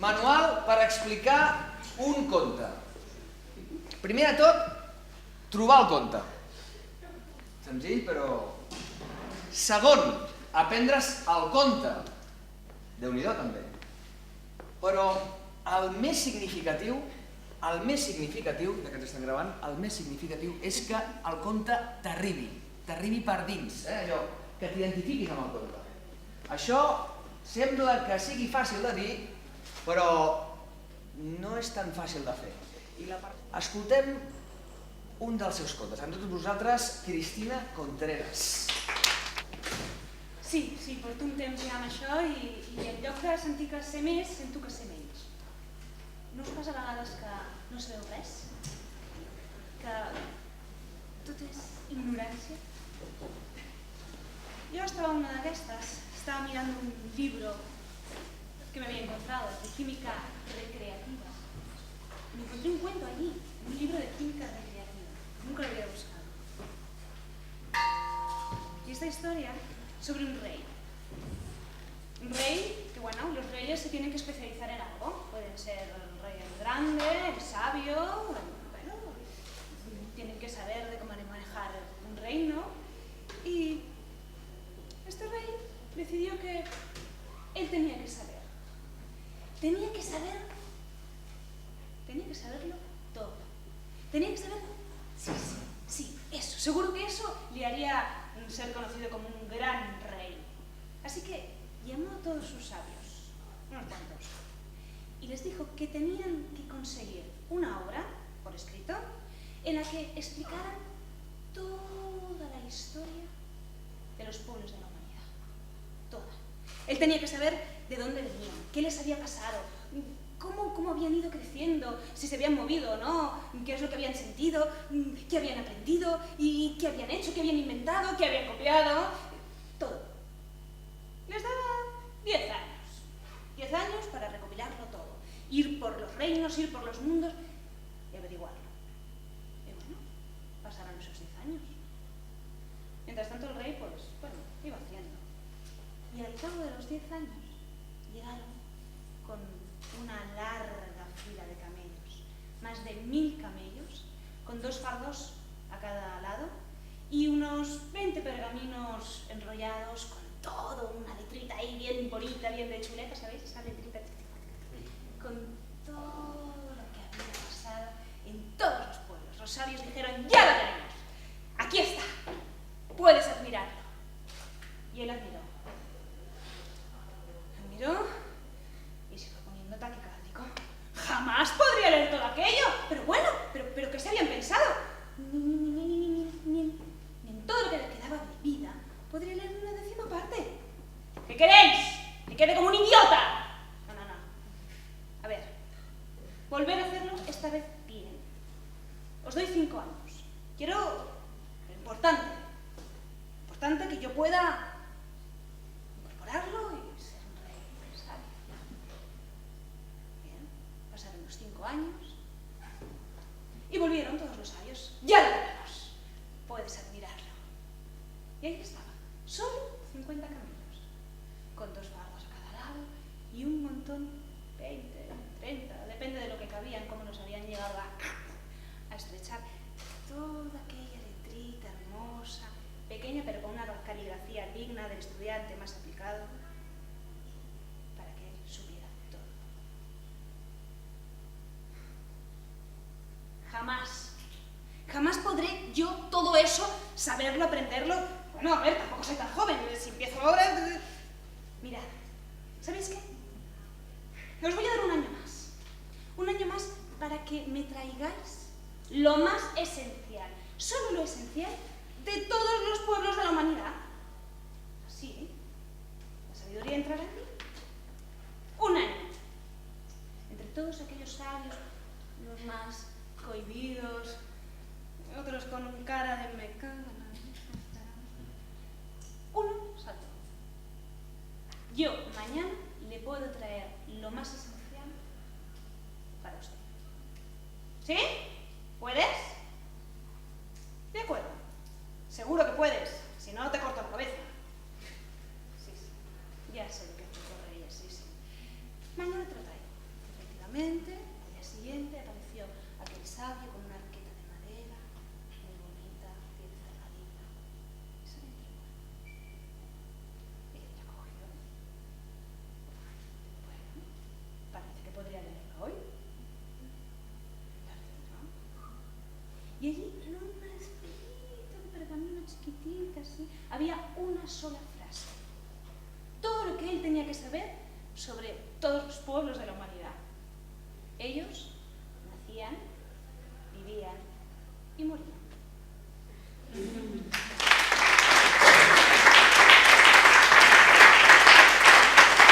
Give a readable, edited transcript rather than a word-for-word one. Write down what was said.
Manual per explicar un conte. Primer de tot, trobar el conte. Senzill, però... Segon, aprendre's el conte. Déu-n'hi-do, també. Però el més significatiu, ja que ens estan gravant, el més significatiu és que el conte t'arribi per dins, allò, que t'identifiquis amb el conte. Això sembla que sigui fàcil de dir, però no és tan fàcil de fer. Escoltem un dels seus contes. Amb tots vosaltres, Cristina Contreras. Sí, porto un temps ja amb això i en lloc de sentir que sé més, sento que sé menys. No us passa a vegades que no sabeu res? Que tot és ignorància? Yo estaba en una de estas, estaba mirando un libro que me había encontrado, de química recreativa. Me encontré un cuento allí, un libro de química recreativa. Nunca lo había buscado. Y esta historia sobre un rey. Un rey que, bueno, los reyes se tienen que especializar en algo. Pueden ser el rey el grande, el sabio, bueno, tienen que saber de cómo manejar un reino. Y este rey decidió que él tenía que saber. Tenía que saberlo todo. Tenía que saberlo. Sí, eso. Seguro que eso le haría ser conocido como un gran rey. Así que llamó a todos sus sabios, unos cuantos, y les dijo que tenían que conseguir una obra, por escrito, en la que explicaran toda la historia de los pueblos de la humanidad. Toda. Él tenía que saber de dónde venían, qué les había pasado, cómo habían ido creciendo, si se habían movido o no, qué es lo que habían sentido, qué habían aprendido, y qué habían hecho, qué habían inventado, qué habían copiado, todo. Les daba 10 años. 10 años para recopilarlo todo. Ir por los reinos, ir por los mundos y averiguarlo. Y bueno, pasaron esos 10 años. Mientras tanto el rey, pues, bueno, iba haciendo. Y al cabo de los 10 años llegaron con una larga fila de camellos, más de 1000 camellos, con 2 fardos a cada lado y unos 20 pergaminos enrollados con todo, una letrita ahí bien bonita, bien de chuleta, ¿sabéis? Esa letrita, con todo lo que había pasado en todos los pueblos. Los sabios dijeron, ¡ya lo tenemos! ¡Aquí está! Puedes admirarlo. Y él admiró. Admiró y se fue poniendo taquicárdico. ¡Jamás podría leer todo aquello! Pero bueno, pero ¿qué se habían pensado? Ni en todo lo que le quedaba de vida podría leer una 10ª parte. ¿Qué queréis? ¡Que quede como un idiota! No. A ver, volver a hacerlo esta vez bien. Os doy 5 años. Quiero lo importante que yo pueda incorporarlo y ser un rey sabio. Bien, pasaron los 5 años y volvieron todos los sabios. ¡Ya lo tenemos! Puedes admirarlo. Y ahí estaba, solo 50 camellos, con 2 fardos a cada lado y un montón, 20, 30, depende de lo que cabían, cómo nos habían llegado a estrechar toda aquella letrita hermosa, pequeña pero con una caligrafía digna del estudiante más aplicado, para que él supiera todo. Jamás podré yo todo eso saberlo, aprenderlo. Bueno, a ver, tampoco soy tan joven, si empiezo ahora... Mirad, ¿sabéis qué? Os voy a dar un año más. Un año más para que me traigáis lo más esencial, solo lo esencial de todos los pueblos de la humanidad. Así, la sabiduría entrará en mí. Un año. Entre todos aquellos sabios, los más cohibidos, otros con cara de me cago en la... Uno saltó. Yo mañana le puedo traer lo más esencial para usted. ¿Sí? ¿Puedes? De acuerdo. Seguro que puedes. Si no, te corto la cabeza. Sí. Ya sé lo que es los reyes, sí. Mañana te lo traigo. efectivamente, al día siguiente apareció aquel sabio con una arqueta de madera, muy bonita, bien cerradita, y se la entregó. Ella la cogió. Bueno, parece que podría leerla hoy. La leyó. Y allí, en una especie de pergamino chiquitita, así, había una sola frase. Todo lo que él tenía que saber sobre todos los pueblos de la humanidad. Ellos nacían, vivían y morían.